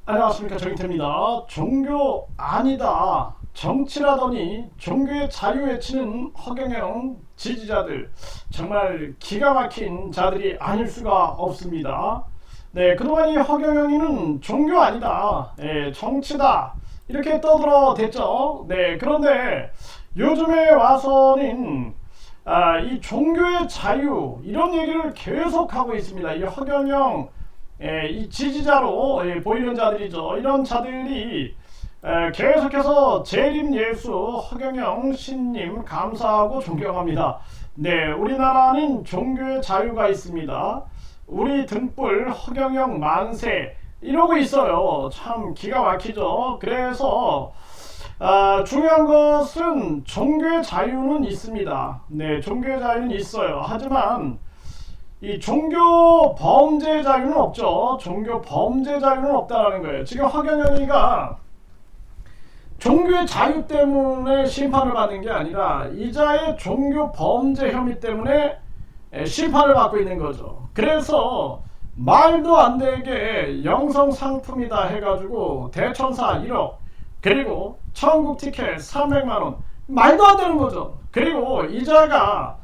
안녕하십니까, 정인태입니다. 종교 아니다, 정치라더니 종교의 자유 외치는 허경영 지지자들, 정말 기가 막힌 자들이 아닐 수가 없습니다. 네, 그동안 이 허경영이는 종교 아니다, 정치다, 이렇게 떠들어댔죠. 네, 그런데 요즘에 와서는 이 종교의 자유 이런 얘기를 계속하고 있습니다. 이 허경영 이 지지자로 보이는 자들이죠. 이런 자들이 계속해서 재림예수 허경영 신님 감사하고 존경합니다. 네, 우리나라는 종교의 자유가 있습니다. 우리 등불 허경영 만세 이러고 있어요. 참 기가 막히죠. 그래서 중요한 것은 종교의 자유는 있습니다. 네, 종교의 자유는 있어요. 하지만 이 종교 범죄 자유는 없죠. 종교 범죄 자유는 없다라는 거예요. 지금 허경영이가 종교의 자유 때문에 심판을 받는 게 아니라 이자의 종교 범죄 혐의 때문에 심판을 받고 있는 거죠. 그래서 말도 안 되게 영성 상품이다 해가지고 대천사 1억 그리고 천국 티켓 300만원 말도 안 되는 거죠. 그리고 이자가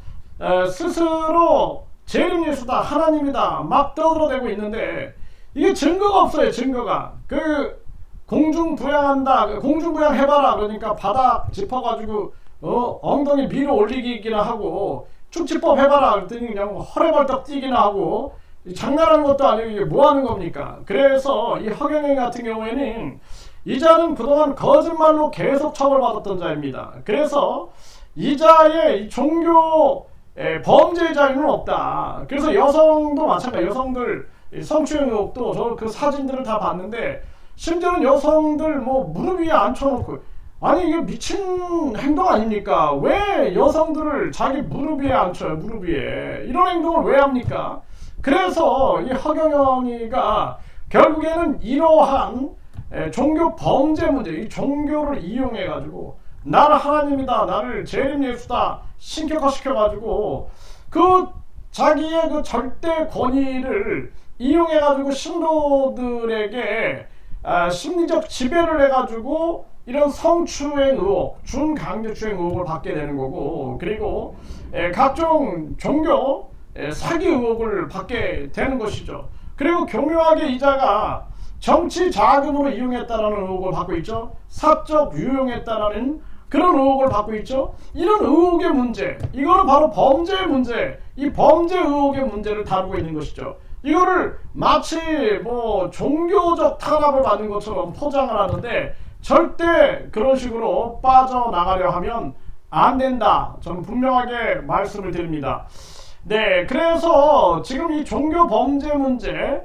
스스로 재림예수다 하나님이다 막 떠들어대고 있는데 이게 증거가 없어요. 증거가 그 공중부양한다 공중부양 해봐라 그러니까 바닥 짚어가지고 엉덩이 위로 올리기나 하고 축지법 해봐라 그랬더니 그냥 허레벌떡 뛰기나 하고 장난하는 것도 아니고 이게 뭐하는 겁니까. 그래서 이 허경영 같은 경우에는 이자는 그동안 거짓말로 계속 처벌받았던 자입니다. 그래서 이자의 종교 범죄 자유는 없다. 그래서 여성도 마찬가지. 여성들 성추행 의혹도 저 그 사진들을 다 봤는데 심지어는 여성들 뭐 무릎 위에 앉혀놓고 아니 이게 미친 행동 아닙니까? 왜 여성들을 자기 무릎 위에 앉혀요? 무릎 위에 이런 행동을 왜 합니까? 그래서 이 허경영이가 결국에는 이러한 종교 범죄 문제, 이 종교를 이용해 가지고 나는 하나님이다, 나를 재림예수다 신격화시켜가지고 그 자기의 그 절대 권위를 이용해가지고 신도들에게 심리적 지배를 해가지고 이런 성추행 의혹, 준강제추행 의혹을 받게 되는 거고, 그리고 각종 종교 사기 의혹을 받게 되는 것이죠. 그리고 교묘하게 이자가 정치 자금으로 이용했다라는 의혹을 받고 있죠. 사적 유용했다라는 그런 의혹을 받고 있죠. 이런 의혹의 문제, 이거는 바로 범죄의 문제, 이 범죄 의혹의 문제를 다루고 있는 것이죠. 이거를 마치 뭐 종교적 탄압을 받는 것처럼 포장을 하는데 절대 그런 식으로 빠져나가려 하면 안 된다. 저는 분명하게 말씀을 드립니다. 네, 그래서 지금 이 종교 범죄 문제,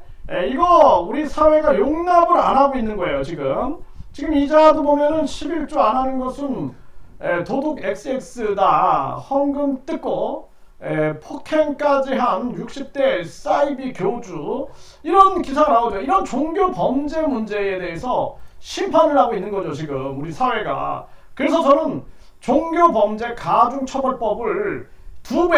이거 우리 사회가 용납을 안 하고 있는 거예요. 지금 이자도 보면은 11조 안 하는 것은 도둑 XX다. 헌금 뜯고 폭행까지 한 60대 사이비 교주 이런 기사가 나오죠. 이런 종교 범죄 문제에 대해서 심판을 하고 있는 거죠. 지금 우리 사회가. 그래서 저는 종교 범죄 가중처벌법을 두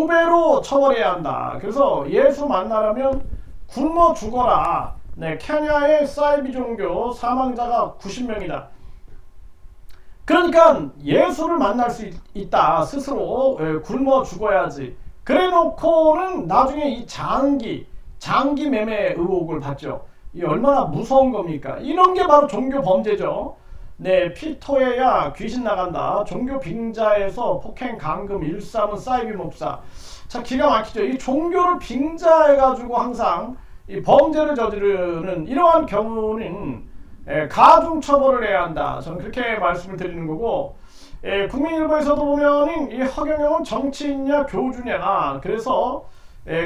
배로 처벌해야 한다. 그래서 예수 만나려면 굶어 죽어라. 네, 케냐의 사이비 종교 사망자가 90명이다. 그러니까 예수를 만날 수 있다. 스스로 굶어 죽어야지. 그래 놓고는 나중에 이 장기 매매 의혹을 받죠. 이 얼마나 무서운 겁니까? 이런 게 바로 종교 범죄죠. 네, 피토에야 귀신 나간다. 종교 빙자에서 폭행 감금 일삼은 사이비 목사. 자, 기가 막히죠. 이 종교를 빙자해가지고 항상 이 범죄를 저지르는 이러한 경우는 가중 처벌을 해야 한다. 저는 그렇게 말씀을 드리는 거고, 국민일보에서도 보면은 이 허경영은 정치인이냐 교주냐. 그래서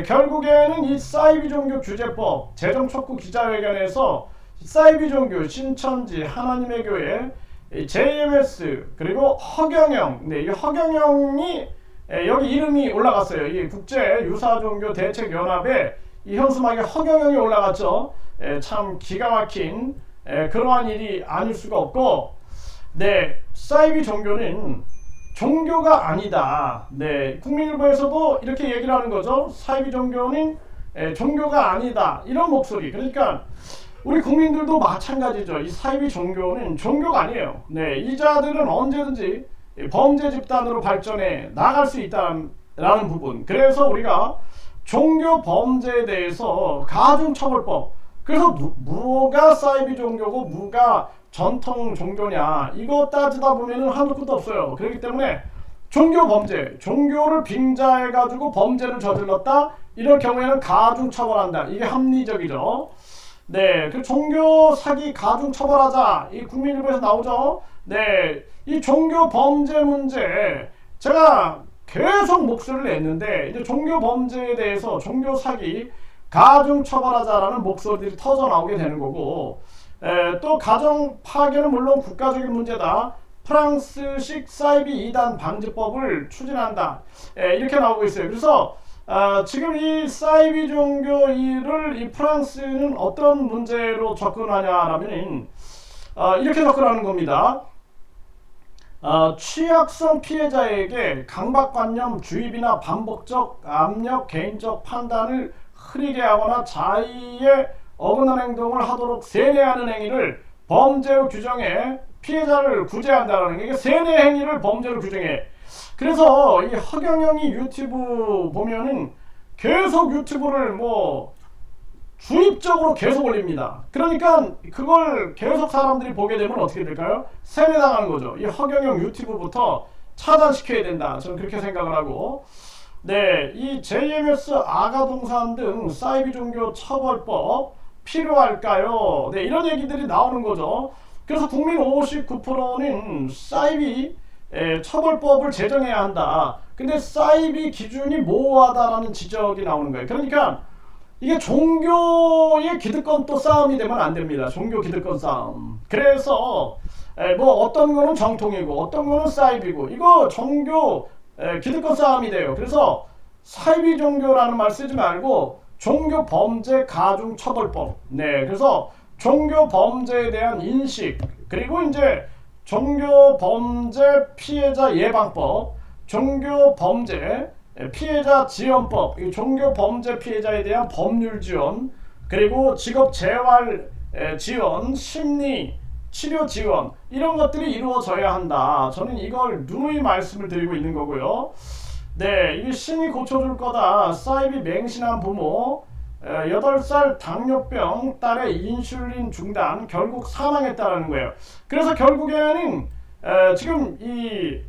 결국에는 이 사이비 종교 규제법 재정 촉구 기자회견에서 사이비 종교 신천지 하나님의 교회 JMS 그리고 허경영, 네, 이 허경영이 여기 이름이 올라갔어요. 이 국제 유사 종교 대책 연합에 이 현수막에 허경영이 올라갔죠. 참 기가 막힌 그러한 일이 아닐 수가 없고, 네, 사이비 종교는 종교가 아니다. 네, 국민일보에서도 이렇게 얘기를 하는 거죠. 사이비 종교는 종교가 아니다. 이런 목소리. 그러니까 우리 국민들도 마찬가지죠. 이 사이비 종교는 종교가 아니에요. 네, 이 자들은 언제든지 범죄 집단으로 발전해 나갈 수 있다는 부분. 그래서 우리가 종교 범죄에 대해서 가중처벌법. 그래서 무가 사이비 종교고 무가 전통 종교냐 이거 따지다 보면은 한도 끝도 없어요. 그렇기 때문에 종교 범죄, 종교를 빙자해가지고 범죄를 저질렀다 이럴 경우에는 가중처벌한다. 이게 합리적이죠. 네, 그 종교 사기 가중 처벌하자. 이 국민일보에서 나오죠. 네, 이 종교 범죄 문제 제가 계속 목소리를 냈는데 이제 종교 범죄에 대해서 종교 사기 가중 처벌하자라는 목소리들이 터져 나오게 되는 거고, 또 가정 파괴는 물론 국가적인 문제다. 프랑스식 사이비 이단 방지법을 추진한다. 이렇게 나오고 있어요. 그래서 지금 이 사이비 종교를 이 프랑스는 어떤 문제로 접근하냐라면 이렇게 접근하는 겁니다. 취약성 피해자에게 강박관념, 주입이나 반복적 압력, 개인적 판단을 흐리게 하거나 자의에 어긋나는 행동을 하도록 세뇌하는 행위를 범죄로 규정해 피해자를 구제한다는 게 세뇌 행위를 범죄로 규정해. 그래서 이 허경영이 유튜브 보면은 계속 유튜브를 뭐 주입적으로 계속 올립니다. 그러니까 그걸 계속 사람들이 보게 되면 어떻게 될까요? 세뇌당하는 거죠. 이 허경영 유튜브부터 차단시켜야 된다. 저는 그렇게 생각을 하고, 네, 이 JMS 아가동산 등 사이비 종교 처벌법 필요할까요? 네, 이런 얘기들이 나오는 거죠. 그래서 국민 59%는 사이비 처벌법을 제정해야 한다. 근데 사이비 기준이 모호하다라는 지적이 나오는 거예요. 그러니까 이게 종교의 기득권 또 싸움이 되면 안 됩니다. 종교 기득권 싸움. 그래서 뭐 어떤 거는 정통이고 어떤 거는 사이비고 이거 종교 기득권 싸움이 돼요. 그래서 사이비 종교라는 말 쓰지 말고 종교 범죄 가중 처벌법. 네, 그래서 종교 범죄에 대한 인식, 그리고 이제 종교 범죄 피해자 예방법, 종교 범죄 피해자 지원법, 종교 범죄 피해자에 대한 법률 지원, 그리고 직업 재활 지원, 심리 치료 지원, 이런 것들이 이루어져야 한다. 저는 이걸 누누이 말씀을 드리고 있는 거고요. 네, 이게 신이 고쳐줄 거다. 사이비 맹신한 부모 8살 당뇨병 딸의 인슐린 중단 결국 사망했다라는 거예요. 그래서 결국에는 지금 이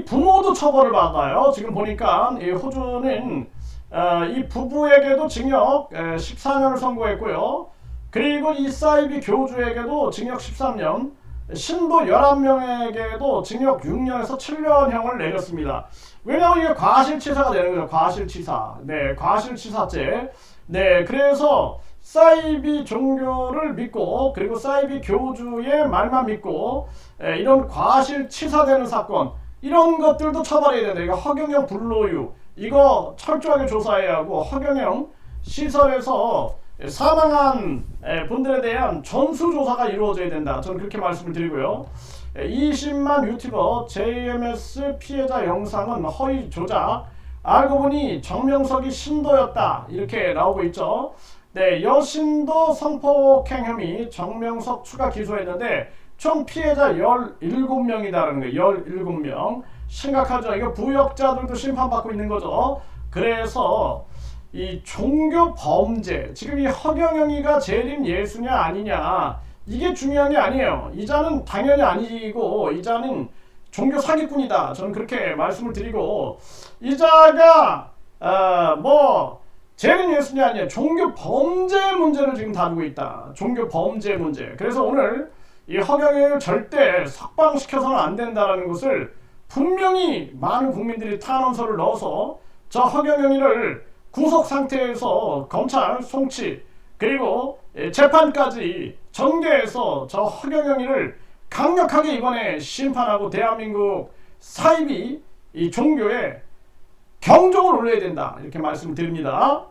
부모도 처벌을 받아요. 지금 보니까 이 호주는 이 부부에게도 징역 14년을 선고했고요. 그리고 이 사이비 교주에게도 징역 13년, 신도 11명에게도 징역 6년에서 7년형을 내렸습니다. 왜냐하면 이게 과실치사가 되는 거죠. 과실치사. 네, 과실치사죄. 네, 그래서 사이비 종교를 믿고 그리고 사이비 교주의 말만 믿고 이런 과실치사되는 사건, 이런 것들도 처벌해야 된다. 이거 허경영 불로유 이거 철저하게 조사해야 하고, 허경영 시설에서 사망한 분들에 대한 전수조사가 이루어져야 된다. 저는 그렇게 말씀을 드리고요. 20만 유튜버 JMS 피해자 영상은 허위 조작, 알고 보니 정명석이 신도였다. 이렇게 나오고 있죠. 네, 여신도 성폭행 혐의 정명석 추가 기소했는데 총 피해자 17명이다라는 거예요. 17명. 심각하죠. 이거 부역자들도 심판받고 있는 거죠. 그래서 이 종교 범죄, 지금 이 허경영이가 재림 예수냐 아니냐 이게 중요한 게 아니에요. 이자는 당연히 아니고 이자는 종교 사기꾼이다. 저는 그렇게 말씀을 드리고, 이자가 뭐 재림 예수냐 아니냐 종교 범죄 문제를 지금 다루고 있다. 종교 범죄 문제. 그래서 오늘 이 허경영을 절대 석방시켜서는 안 된다라는 것을 분명히 많은 국민들이 탄원서를 넣어서 저 허경영이를 구속 상태에서 검찰 송치 그리고 재판까지 전개해서 저 허경영이를 강력하게 이번에 심판하고 대한민국 사이비 이 종교에 경종을 울려야 된다. 이렇게 말씀드립니다.